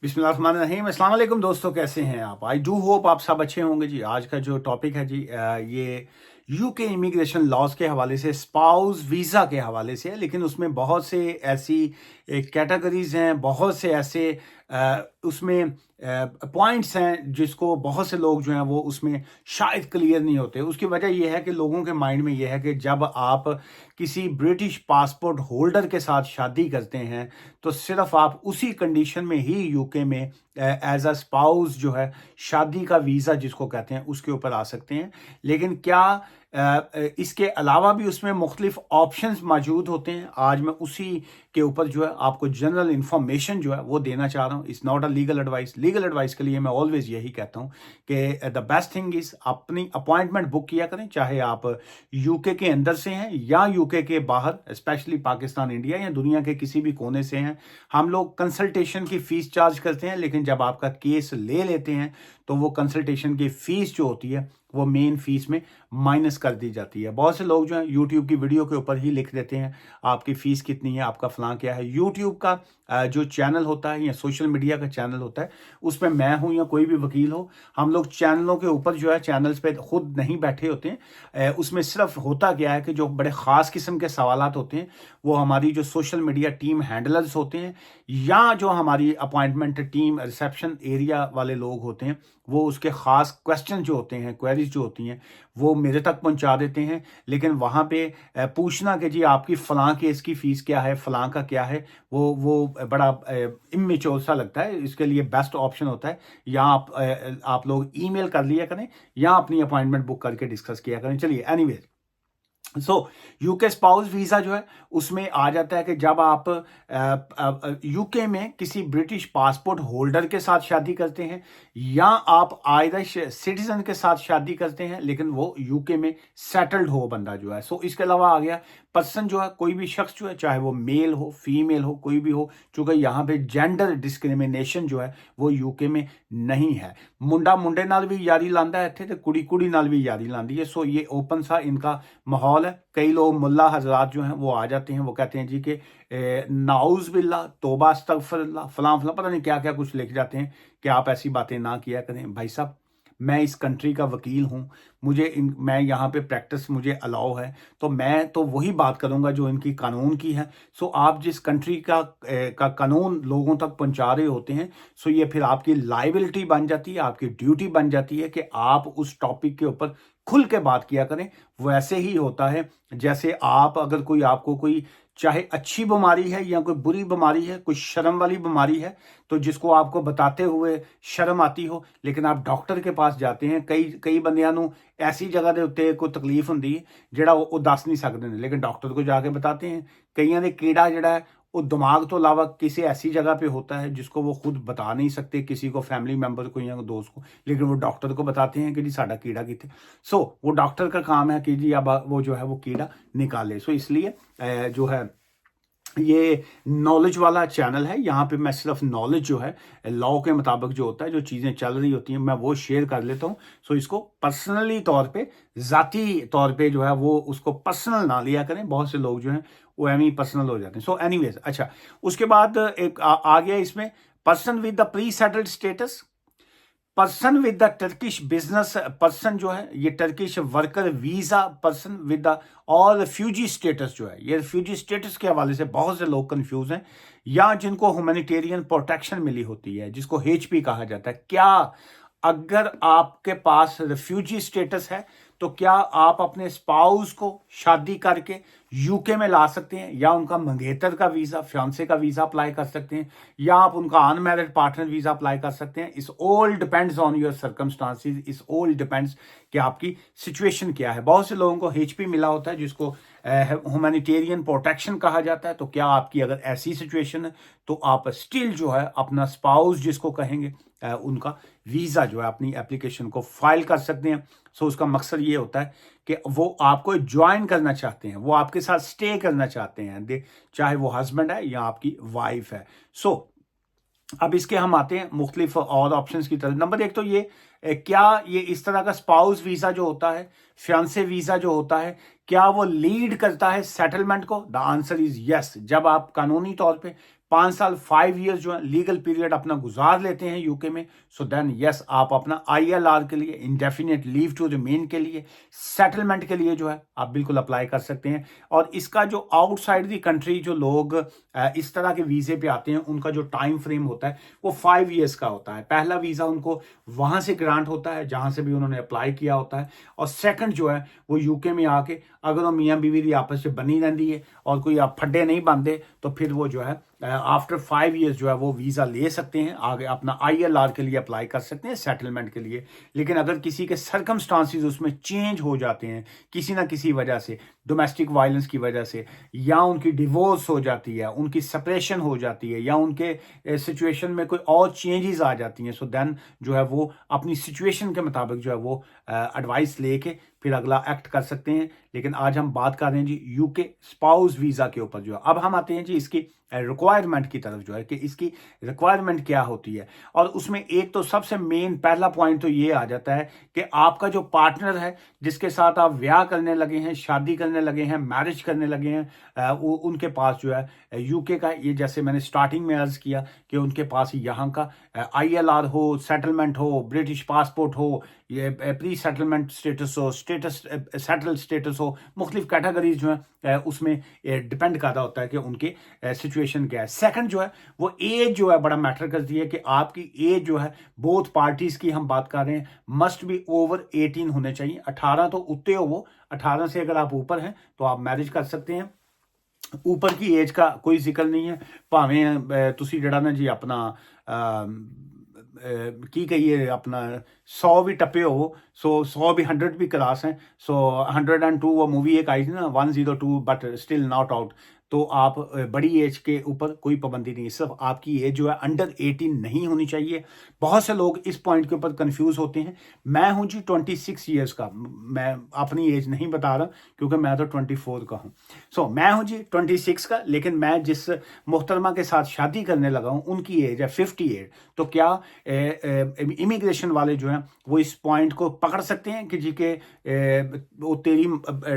बिस्मिल्लाहिर्रहमानिर्रहीम। अस्सलाम वालेकुम दोस्तों, कैसे हैं आप? आई डू होप आप सब अच्छे होंगे जी। आज का जो टॉपिक है जी, ये यूके इमिग्रेशन लॉज के हवाले से, स्पाउस वीज़ा के हवाले से है। लेकिन उसमें बहुत से ऐसी कैटेगरीज हैं, बहुत से ऐसे उसमें पॉइंट्स हैं जिसको बहुत से लोग जो हैं वो उसमें शायद क्लियर नहीं होते। उसकी वजह यह है कि लोगों के माइंड में यह है कि जब आप किसी ब्रिटिश पासपोर्ट होल्डर के साथ शादी करते हैं तो सिर्फ आप उसी कंडीशन में ही यूके में एज अ स्पाउस जो है शादी का वीज़ा जिसको कहते हैं उसके ऊपर आ सकते हैं। लेकिन क्या इसके अलावा भी उसमें मुख्तलिफ ऑप्शंस मौजूद होते हैं? आज मैं उसी के ऊपर जो है आपको जनरल इंफॉर्मेशन जो है वो देना चाह रहा हूँ। It's not a legal advice. Legal advice के लिए मैं ऑलवेज यही कहता हूँ कि द बेस्ट थिंग इज अपनी अपॉइंटमेंट बुक किया करें, चाहे आप यूके के अंदर से हैं या यूके के बाहर, स्पेशली पाकिस्तान, इंडिया या दुनिया के किसी भी कोने से हैं। हम लोग कंसल्टेशन की फीस चार्ज करते हैं, लेकिन जब आपका केस ले लेते हैं तो वो कंसल्टेशन की फीस जो होती है वो मेन फीस में माइनस कर दी जाती है। बहुत से लोग जो है यूट्यूब की वीडियो के ऊपर ही लिख देते हैं आपकी फीस कितनी है, आपका फलां क्या है। यूट्यूब का जो चैनल होता है या सोशल मीडिया का चैनल होता है उसमें मैं हूं या कोई भी वकील हो, हम लोग चैनलों के ऊपर जो है चैनल्स पे खुद नहीं बैठे होते हैं। उसमें सिर्फ होता क्या है कि जो बड़े ख़ास किस्म के सवालात होते हैं वो हमारी जो सोशल मीडिया टीम हैंडलर्स होते हैं या जो हमारी अपॉइंटमेंट टीम रिसेप्शन एरिया वाले लोग होते हैं वो उसके ख़ास क्वेश्चन जो होते हैं, क्वेरीज जो होती हैं वो मेरे तक पहुंचा देते हैं। लेकिन वहाँ पे पूछना कि जी आपकी फ़लाँ केस की फ़ीस क्या है, फ़लाँ का क्या है, वो बड़ा इमेच्योर सा लगता है। इसके लिए बेस्ट ऑप्शन होता है या आप लोग ईमेल कर लिया करें या अपनी अपॉइंटमेंट बुक करके डिस्कस किया करें। चलिए, एनीवेज, सो यूके स्पाउस वीजा जो है उसमें आ जाता है कि जब आप यूके में किसी ब्रिटिश पासपोर्ट होल्डर के साथ शादी करते हैं या आप आयरिश सिटीजन के साथ शादी करते हैं लेकिन वो यूके में सेटल्ड हो बंदा जो है। सो इसके अलावा आ गया पर्सन जो है, कोई भी शख्स जो है, चाहे वो मेल हो, फीमेल हो, कोई भी हो, चूंकि यहाँ पे जेंडर डिस्क्रिमिनेशन जो है वो यूके में नहीं है। मुंडा मुंडे नाल भी यारी लांदा है इत्थे ते कुड़ी कुड़ी नाल भी यारी लांदी है। सो ये ओपन सा इनका माहौल है। कई लोग मुल्ला हजरात जो हैं वो आ जाते हैं, वो कहते हैं जी कि नाउज बिल्ला, तोबा अस्तगफिरुल्लाह, फलां फलां, पता नहीं क्या क्या कुछ लिख जाते हैं कि आप ऐसी बातें ना किया करें। भाई साहब, मैं इस कंट्री का वकील हूं, मैं यहाँ पे प्रैक्टिस मुझे अलाउ है, तो मैं तो वही बात करूंगा जो इनकी कानून की है। सो आप जिस कंट्री का कानून लोगों तक पहुंचा रहे होते हैं, सो ये फिर आपकी लाइबिलिटी बन जाती है, आपकी ड्यूटी बन जाती है कि आप उस टॉपिक के ऊपर खुल के बात किया करें। वैसे ही होता है जैसे आप अगर आपको कोई चाहे अच्छी बीमारी है या कोई बुरी बीमारी है, कोई शर्म वाली बीमारी है, तो जिसको आपको बताते हुए शर्म आती हो, लेकिन आप डॉक्टर के पास जाते हैं। कई बंदियां नू ऐसी जगह दे उत्ते कोई तकलीफ हुंदी है ਜਿਹੜਾ ਉਹ ਦੱਸ नहीं सकते, लेकिन डॉक्टर को जाके बताते हैं। कईयां दे कीड़ा ਜਿਹੜਾ है वो दिमाग तो अलावा किसी ऐसी जगह पे होता है जिसको वो खुद बता नहीं सकते किसी को, फैमिली मेंबर को या दोस्त को, लेकिन वो डॉक्टर को बताते हैं कि जी साडा कीड़ा किथे। सो वो डॉक्टर का काम है कि जी अब वो जो है वो कीड़ा निकाले। सो इसलिए जो है ये नॉलेज वाला चैनल है। यहाँ पे मैं सिर्फ नॉलेज जो है लॉ के मुताबिक जो होता है, जो चीज़ें चल रही होती हैं, मैं वो शेयर कर लेता हूँ। सो इसको पर्सनली तौर पे, ज़ाती तौर पे जो है वो उसको पर्सनल ना लिया करें। बहुत से लोग जो हैं वो एम ही पर्सनल हो जाते हैं। सो एनीवेज, अच्छा, उसके बाद एक आ गया इसमें person with the pre settled status, person with the Turkish business person जो है, ये Turkish worker visa person with the, और रिफ्यूजी स्टेटस जो है, ये रिफ्यूजी स्टेटस के हवाले से बहुत से लोग कंफ्यूज हैं, या जिनको ह्यूमैनिटेरियन प्रोटेक्शन मिली होती है जिसको एचपी कहा जाता है। क्या अगर आपके पास रिफ्यूजी स्टेटस है तो क्या आप अपने स्पाउस को शादी करके यूके में ला सकते हैं, या उनका मंगेतर का वीजा, फियांसे का वीजा अप्लाई कर सकते हैं, या आप उनका अनमैरिड पार्टनर वीजा अप्लाई कर सकते हैं। इस all depends on your circumstances, इस ऑल डिपेंड्स कि आपकी सिचुएशन क्या है। बहुत से लोगों को एचपी मिला होता है जिसको ह्यूमैनिटेरियन प्रोटेक्शन कहा जाता है। तो क्या आपकी अगर ऐसी सिचुएशन है तो आप स्टिल जो है अपना स्पाउस जिसको कहेंगे उनका वीजा जो है अपनी एप्लीकेशन को फाइल कर सकते हैं। सो उसका मकसद ये होता है कि वो आपको ज्वाइन करना चाहते हैं, वो आपके साथ स्टे करना चाहते हैं, चाहे वो हस्बैंड है या आपकी वाइफ है। सो अब इसके हम आते हैं मुख्तलिफ और ऑप्शंस की तरफ। नंबर एक तो ये, क्या ये इस तरह का स्पाउस वीजा जो होता है, फियांसे वीजा जो होता है, क्या वो लीड करता है सेटलमेंट को? The answer is yes. जब आप कानूनी तौर पे 5 साल 5 ईयर्स जो है लीगल पीरियड अपना गुजार लेते हैं यूके में, सो देन यस आप अपना ILR के लिए, इंडेफिनिट लीव टू रिमेन के लिए, सेटलमेंट के लिए जो है आप बिल्कुल अप्लाई कर सकते हैं। और इसका जो आउटसाइड दी कंट्री जो लोग इस तरह के वीजे पे आते हैं उनका जो टाइम फ्रेम होता है वो 5 ईयर्स का होता है। पहला वीजा उनको वहां से ग्रांट होता है जहां से भी उन्होंने अप्लाई किया होता है, और सेकंड जो है वो यूके में आके अगर वो मियाँ बीवी की आपस में बनी रहती है और कोई आप फड्डे नहीं बांधते तो फिर वो जो है आफ्टर 5 ईयर्स जो है वो वीज़ा ले सकते हैं, आगे अपना ILR के लिए अप्लाई कर सकते हैं, सेटलमेंट के लिए। लेकिन अगर किसी के सर्कमस्टांसिस उसमें चेंज हो जाते हैं किसी ना किसी वजह से, डोमेस्टिक वायलेंस की वजह से, या उनकी डिवोर्स हो जाती है, उनकी सेपरेशन हो जाती है, या उनके सिचुएशन में कोई और चेंजेस आ जाती हैं, सो देन जो है वो अपनी सिचुएशन के मुताबिक जो है वो एडवाइस लेके फिर अगला एक्ट कर सकते हैं। लेकिन आज हम बात कर रहे हैं जी यूके स्पाउस वीज़ा के ऊपर जो है। अब हम आते हैं जी इसकी रिक्वायरमेंट की तरफ जो है कि इसकी रिक्वायरमेंट क्या होती है। और उसमें एक तो सबसे मेन पहला पॉइंट तो ये आ जाता है कि आपका जो पार्टनर है जिसके साथ आप ब्याह करने लगे हैं, शादी करने लगे हैं, मैरिज करने लगे हैं, उनके पास जो है यूके का, ये जैसे मैंने स्टार्टिंग में अर्ज किया कि उनके पास यहाँ का ILR हो, सेटलमेंट हो, ब्रिटिश पासपोर्ट हो, ये प्री सेटलमेंट स्टेटस हो, स्टेटस सेटल स्टेटस हो, मुख्तलिफ कैटेगरीज जो है उसमें डिपेंड करता होता है कि उनकी सिचुएशन क्या है। सेकंड जो है वो एज जो है बड़ा मैटर करती है कि आपकी एज जो है बोथ पार्टीज की हम बात कर रहे हैं मस्ट बी ओवर 18 होने चाहिए। 18 तो उतने हो, वो 18 से अगर आप ऊपर हैं तो आप मैरिज कर सकते हैं। ऊपर की एज का कोई जिक्र नहीं है, भावें तुसी जड़ा ना जी अपना की कहिए अपना 100 भी टप्पे हो, सो 100 भी 100 भी क्लास हैं, सो 102 वो मूवी एक आई थी ना 102 बट स्टिल नॉट आउट, तो आप बड़ी एज के ऊपर कोई पाबंदी नहीं है, सिर्फ आपकी एज जो है अंडर 18 नहीं होनी चाहिए। बहुत से लोग इस पॉइंट के ऊपर कंफ्यूज होते हैं। मैं हूं जी 26 ईयर्स का, मैं अपनी एज नहीं बता रहा क्योंकि मैं तो 24 का हूं। सो मैं हूं जी 26 का, लेकिन मैं जिस मोहतरमा के साथ शादी करने लगा हूं उनकी एज है 58। तो क्या इमिग्रेशन वाले जो हैं वो इस पॉइंट को पकड़ सकते हैं कि जी के वो तेरी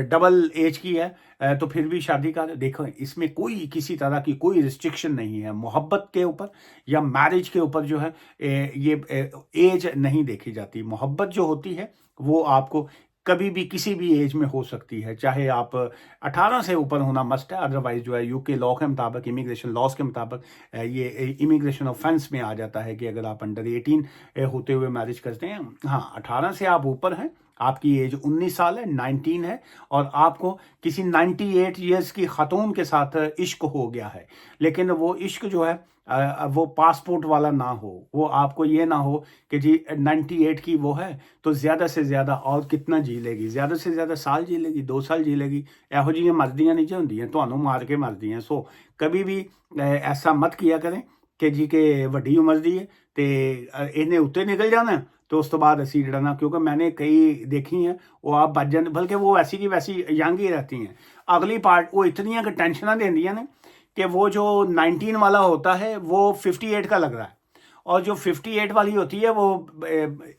डबल एज की है तो फिर भी शादी कर। देखो इसमें कोई किसी तरह की कोई रिस्ट्रिक्शन नहीं है, मोहब्बत के ऊपर या मैरिज के ऊपर जो है ये एज नहीं देखी जाती। मोहब्बत जो होती है वो आपको कभी भी किसी भी एज में हो सकती है, चाहे आप 18 से ऊपर होना मस्ट है, अदरवाइज जो है यूके लॉ के मुताबिक, इमिग्रेशन लॉज के मुताबिक ये इमिग्रेशन ऑफेंस में आ जाता है कि अगर आप अंडर 18 होते हुए मैरिज करते हैं। हाँ 18 से आप ऊपर हैं, आपकी एज 19 साल है, 19 है, और आपको किसी 98 ईयर्स की खातून के साथ इश्क हो गया है, लेकिन वो इश्क जो है वो पासपोर्ट वाला ना हो, वो आपको ये ना हो कि जी 98 की वो है तो ज़्यादा से ज़्यादा और कितना जी लेगी, ज़्यादा से ज़्यादा साल जी लेगी, 2 साल जी लेगी, ਇਹੋ ਜਿਹੀਆਂ ਮਰਦੀਆਂ नहीं ਹੁੰਦੀਆਂ, ਤੁਹਾਨੂੰ मार के मरदियाँ। सो कभी भी ऐसा मत किया करें कि जी के वड्डी उम्र दी है तो इन्हें उत्ते निकल जाना तो उस तो बाद असी जड़ा ना, क्योंकि मैंने कई देखी हैं वो आप बच जाते, बल्कि वो वैसी की वैसी यंग ही रहती हैं। अगली पार्ट वो इतनी टेंशन देंदियां ने कि वो जो 19 वाला होता है वो 58 का लग रहा है, और जो 58 वाली होती है वो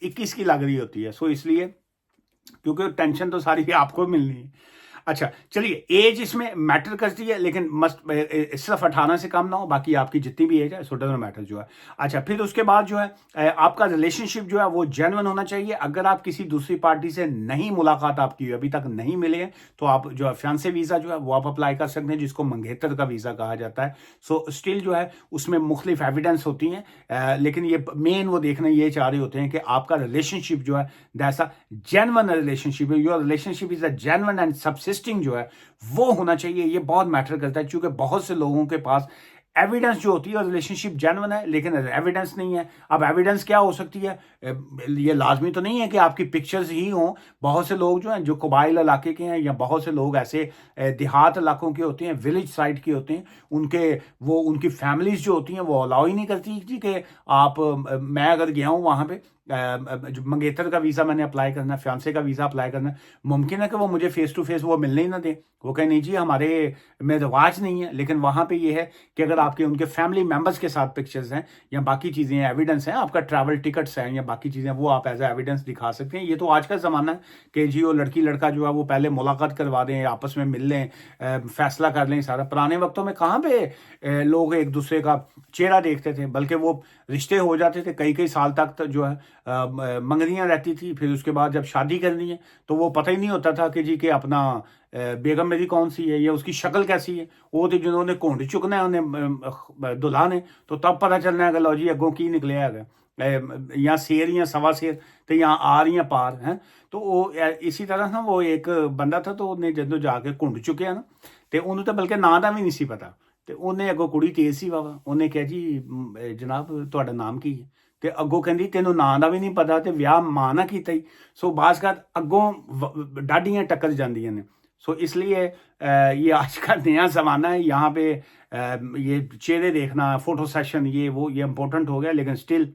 21 की लग रही होती है। सो इसलिए क्योंकि टेंशन तो सारी आपको मिलनी है। अच्छा चलिए, एज इसमें मैटर करती है, लेकिन मस्ट सिर्फ 18 से कम ना हो, बाकी आपकी जितनी भी एज है सो डजंट मैटर जो है। अच्छा फिर उसके बाद जो है आपका रिलेशनशिप जो है वो जेन्युइन होना चाहिए। अगर आप किसी दूसरी पार्टी से नहीं मुलाकात आपकी अभी तक नहीं मिले हैं तो आप जो है फियांसे वीज़ा जो है वो आप अप्लाई कर सकते हैं, जिसको मंगेतर का वीज़ा कहा जाता है। सो स्टिल जो है उसमें मुख्तलिफ एविडेंस होती हैं, लेकिन ये मेन वो देखना ये चाह रहे होते हैं कि आपका रिलेशनशिप जो है दैसा जेन्युइन रिलेशनशिप है, your relationship is a genuine and subsisting जो है वो होना चाहिए। ये बहुत मैटर करता है क्योंकि बहुत से लोगों के पास एविडेंस जो होती है रिलेशनशिप जेन्युइन है लेकिन एविडेंस नहीं है। अब एविडेंस क्या हो सकती है, ये लाजमी तो नहीं है कि आपकी पिक्चर्स ही हों। बहुत से लोग जो हैं जो कबाइल इलाके के हैं या बहुत से लोग ऐसे देहात इलाकों के होते हैं, विलेज साइड के होते हैं, उनकी फैमिलीज जो होती हैं वो अलाउ ही नहीं करती जी कि आप मैं अगर गया हूँ वहाँ पे जो मंगेतर का वीज़ा मैंने अप्लाई करना है, फियांसे का वीज़ा अप्लाई करना है, मुमकिन है कि वो मुझे फेस टू फेस वो मिलने ही ना दें। वो कहें नहीं जी हमारे में रिवाज नहीं है। लेकिन वहाँ पे ये है कि अगर आपके उनके फैमिली मेंबर्स के साथ पिक्चर्स हैं या बाकी चीज़ें हैं, एविडेंस हैं, आपका ट्रैवल टिकट्स हैं या बाकी चीज़ें, वो आप एज एविडेंस दिखा सकते हैं। ये तो आज का ज़माना है कि जी वो लड़की लड़का जो है वो पहले मुलाकात करवा दें, आपस में मिल लें, फैसला कर लें सारा। पुराने वक्तों में कहाँ पे लोग एक दूसरे का चेहरा देखते थे, बल्कि वो रिश्ते हो जाते थे कई कई साल तक। तो जो है मंगनियाँ रहती थी, फिर उसके बाद जब शादी करनी है तो वो पता ही नहीं होता था कि जी कि अपना बेगम मेरी कौन सी है या उसकी शक्ल कैसी है। वो तो जिन्होंने घुंड चुकना है उन्हें दुल्हा ने, तो तब पता चलना है कि लो जी अगों की निकले है या शेर या सवा शेर, तो यहाँ आ रही हैं पार हैं। तो वो इसी तरह ना वो एक बंदा था, तो उन्हें ਜਦੋਂ जाके घुंड चुके ना, तो ਉਹਨੂੰ ਤਾਂ ਬਲਕਿ ਨਾਂ ਦਾ ਵੀ ਨਹੀਂ ਸੀ ਪਤਾ। ਤੇ ਉਹਨੇ ਅੱਗੋਂ ਕੁੜੀ ਤੇਜ਼ ਸੀ ਵਾਵਾ, ਉਹਨੇ ਕਿਹਾ ਜੀ ਜਨਾਬ ਤੁਹਾਡਾ ਨਾਮ ਕੀ ਹੈ? ਤੇ ਅੱਗੋਂ ਕਹਿੰਦੀ ਤੈਨੂੰ ਨਾਂ ਦਾ ਵੀ ਨਹੀਂ ਪਤਾ ਤੇ ਵਿਆਹ ਮਾਂ ਨਾਲ ਕੀਤਾ ਹੀ। ਸੋ ਬਾਜ਼ਗਾਤ ਅੱਗੋਂ ਡਾਡੀਆਂ ਟੱਕਰ ਜਾਂਦੀਆਂ ਨੇ। सो इसलिए ये आज का नया ज़माना है। यहाँ पे ये चेहरे देखना, फोटो सेशन, ये वो ये इम्पोर्टेंट हो गया। लेकिन स्टिल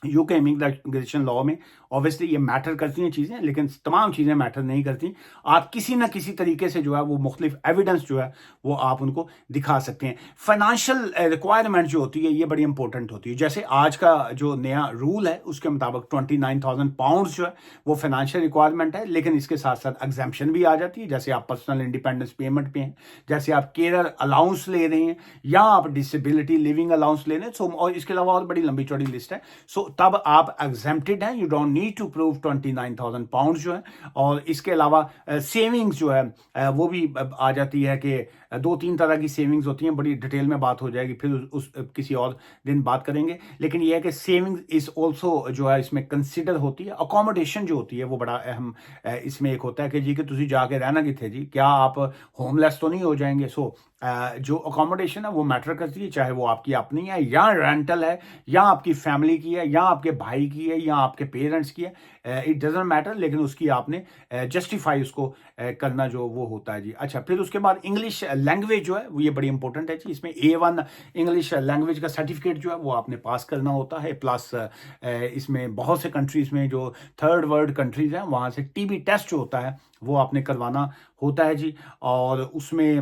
यूके इमिग्रेशन लॉ में ऑब्वियसली ये मैटर करती हैं चीज़ें, लेकिन तमाम चीज़ें मैटर नहीं करती। आप किसी ना किसी तरीके से जो है वो मुख्तलिफ एविडेंस जो है वो आप उनको दिखा सकते हैं। फाइनेंशियल रिक्वायरमेंट जो होती है ये बड़ी इंपॉर्टेंट होती है। जैसे आज का जो नया रूल है उसके मुताबिक 29,000 पाउंड जो है वो फाइनेंशियल रिक्वायरमेंट है, लेकिन इसके साथ साथ एग्जाम्पशन भी आ जाती है। जैसे आप पर्सनल इंडिपेंडेंस पेमेंट पे हैं, जैसे आप केयर अलाउंस ले रहे हैं, या आप डिसेबिलिटी लिविंग अलाउंस ले रहे हैं। सो और इसके अलावा और बड़ी लंबी चौड़ी लिस्ट है। सो तब आप एग्जेम्प्टेड हैं, you don't need to prove 29,000 pound जो है। और इसके अलावा सेविंग्स जो है वो भी आ जाती है कि दो तीन तरह की सेविंग्स होती हैं। बड़ी डिटेल में बात हो जाएगी, फिर उस किसी और दिन बात करेंगे। लेकिन यह है कि सेविंग्स इज ऑल्सो जो है इसमें कंसिडर होती है। अकोमोडेशन जो होती है वो बड़ा अहम इसमें एक होता है कि जी कि तुसी जाके रहना किथे जी, क्या आप होमलेस तो नहीं हो जाएंगे। सो जो अकोमोडेशन है वो मैटर करती है, चाहे वो आपकी अपनी है या रेंटल है या आपकी फैमिली की है या आपके भाई की है या आपके पेरेंट्स की है, इट डजेंट मैटर। लेकिन उसकी आपने जस्टिफाई उसको करना जो वो होता है जी। अच्छा, फिर उसके बाद इंग्लिश लैंग्वेज जो है वो ये बड़ी इंपॉर्टेंट है जी। इसमें A1 इंग्लिश लैंग्वेज का सर्टिफिकेट जो है वो आपने पास करना होता है। प्लस इसमें बहुत से कंट्रीज में जो थर्ड वर्ल्ड कंट्रीज हैं वहाँ से TB टेस्ट जो होता है वो आपने करवाना होता है जी। और उसमें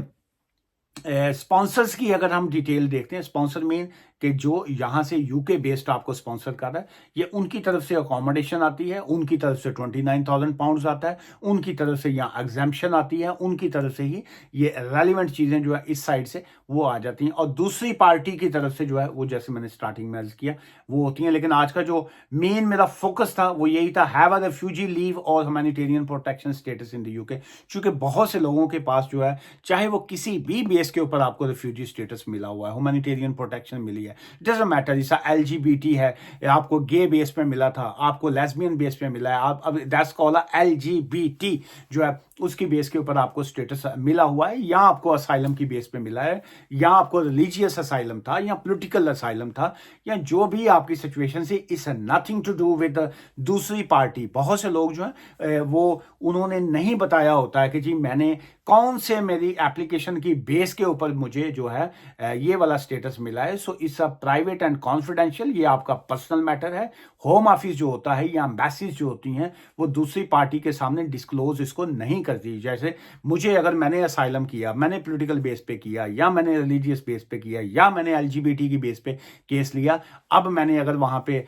स्पॉन्सर्स की अगर हम डिटेल देखते हैं, स्पॉन्सर मीन कि जो यहाँ से यूके बेस्ड आपको स्पॉन्सर कर रहा है, ये उनकी तरफ से अकोमोडेशन आती है, उनकी तरफ से 29,000 पाउंड्स आता है, उनकी तरफ से यहाँ एग्जाम्पशन आती है, उनकी तरफ से ही ये रेलिवेंट चीज़ें जो है इस साइड से वो आ जाती हैं। और दूसरी पार्टी की तरफ से जो है वो, जैसे मैंने स्टार्टिंग में अर्ज किया, वो होती हैं। लेकिन आज का जो मेन मेरा फोकस था वो यही था, हैव अ रिफ्यूजी लीव और humanitarian protection status in the UK. क्योंकि बहुत से लोगों के पास जो है, चाहे वो किसी भी बेस के ऊपर आपको रिफ्यूजी स्टेटस मिला हुआ है, ह्यूमैनिटेरियन प्रोटेक्शन मिली है, डजंट मैटर। जैसा LGBT है, आपको गे बेस पे मिला था, आपको लेस्बियन बेस पे मिला है, आप अब दैट्स कॉल्ड LGBT जो है उसकी बेस के ऊपर आपको स्टेटस मिला हुआ है, या आपको असाइलम की बेस पे मिला है, या आपको रिलीजियस असाइलम था, या पॉलिटिकल असाइलम था, या जो भी आपकी सिचुएशन से, it's nothing to do with दूसरी पार्टी। बहुत से लोग जो है वो उन्होंने नहीं बताया होता है कि जी मैंने कौन से मेरी एप्लीकेशन की बेस के ऊपर मुझे जो है ये वाला स्टेटस मिला है। So it's a private and confidential, ये आपका पर्सनल मैटर है। होम ऑफिस जो होता है या एम्बेसीज जो होती हैं वो दूसरी पार्टी के सामने डिस्क्लोज इसको नहीं करती। जैसे मुझे अगर मैंने असाइलम किया, मैंने पॉलिटिकल बेस पे किया, या मैंने रिलीजियस बेस पे किया, या मैंने LGBT की बेस पे केस लिया, अब मैंने अगर वहाँ पे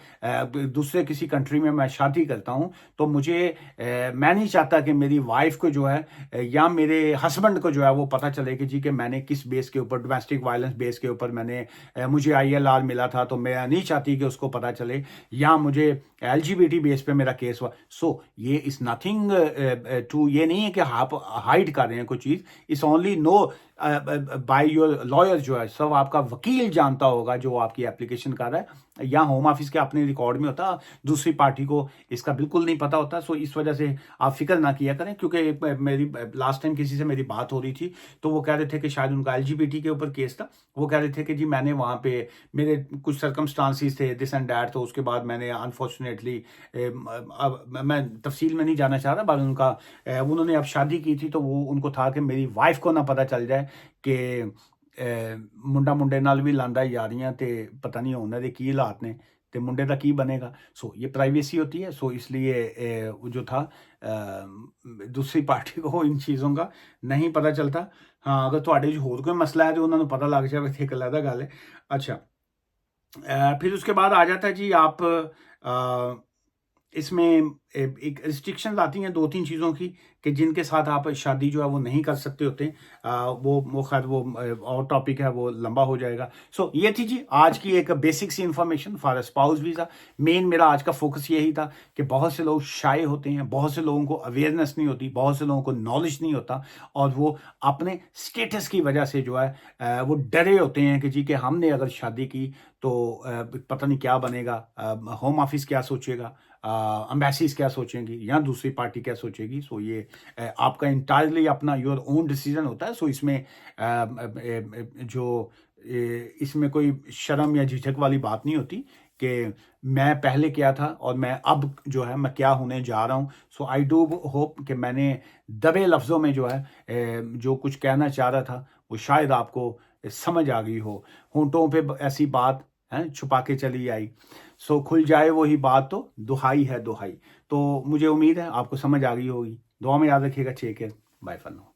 दूसरे किसी कंट्री में मैं शादी करता हूँ, तो मुझे मैं नहीं चाहता कि मेरी वाइफ को जो है या मेरे हस्बैंड को जो है वो पता चले कि जी कि मैंने किस बेस के ऊपर, डोमेस्टिक वायलेंस बेस के ऊपर मैंने मुझे ILR मिला था, तो मैं नहीं चाहती कि उसको पता चले, या मुझे LGBT बेस पे मेरा केस हुआ। सो ये इज नथिंग टू, ये नहीं है कि आप हाइड कर रहे हैं कोई चीज़, it's only no by your lawyer जो है, सब आपका वकील जानता होगा जो आपकी एप्लीकेशन कर रहा है, या होम ऑफिस के अपने रिकॉर्ड में होता, दूसरी पार्टी को इसका बिल्कुल नहीं पता होता। सो इस वजह से आप फिक्र ना किया करें। क्योंकि मेरी लास्ट टाइम किसी से मेरी बात हो रही थी, तो वो कह रहे थे कि शायद उनका LGBT के ऊपर केस था, वो कह रहे थे कि जी मैंने वहाँ पे मेरे कुछ सर्कमस्टांसिस थे दिस एंड दैट, तो उसके बाद मैंने अनफॉर्चुनेटली, अब मैं तफसील में नहीं जाना चाह रहा, बाद उनका उन्होंने अब शादी की थी, तो वो उनको था कि मेरी वाइफ को ना पता चल जाए कि ਮੁੰਡਾ ਮੁੰਡੇ ਨਾਲ ਵੀ ਲਾਂਦਾ यारियां ਤੇ पता नहीं ਉਹਨਾਂ ਦੇ ਕੀ ਹਾਲਾਤ ਨੇ ਤੇ ਮੁੰਡੇ ਦਾ ਕੀ बनेगा। सो ये प्राइवेसी होती है। सो इसलिए वो जो था दूसरी पार्टी को इन चीज़ों का नहीं पता चलता। हाँ, अगर ਤੁਹਾਡੇ 'ਚ ਹੋਰ ਕੋਈ ਮਸਲਾ है तो ਉਹਨਾਂ ਨੂੰ ਪਤਾ ਲੱਗ ਜਾਵੇ ਤੇ ਇੱਕ अलग ਗੱਲ है। अच्छा, फिर उसके बाद आ जाता है जी आप इसमें एक रिस्ट्रिक्शन आती हैं 2-3 चीज़ों की कि जिनके साथ आप शादी जो है वो नहीं कर सकते होते। वो खैर वो और टॉपिक है, वो लंबा हो जाएगा। सो ये थी जी आज की एक बेसिक सी इन्फॉर्मेशन फॉर स्पाउस वीज़ा। मेन मेरा आज का फोकस यही था कि बहुत से लोग शाय होते हैं, बहुत से लोगों को अवेयरनेस नहीं होती, बहुत से लोगों को नॉलेज नहीं होता और वो अपने स्टेटस की वजह से जो है वो डरे होते हैं कि जी कि हमने अगर शादी की तो पता नहीं क्या बनेगा, होम ऑफिस क्या सोचेगा, एम्बेसीज क्या सोचेंगी या दूसरी पार्टी क्या सोचेगी। सो ये आपका इंटायरली अपना योर ओन डिसीजन होता है। सो इसमें इसमें कोई शर्म या झिझक वाली बात नहीं होती कि मैं पहले क्या था और मैं अब जो है मैं क्या होने जा रहा हूँ। सो आई डू होप कि मैंने दबे लफ्ज़ों में जो है जो कुछ कहना चाह रहा था वो शायद आपको समझ आ गई हो। होंठों पे ऐसी बात है छुपा के चली आई, सो खुल जाए वही बात तो दुहाई है दुहाई। तो मुझे उम्मीद है आपको समझ आ गई होगी। दुआ में याद रखिएगा। Take care, bye for now.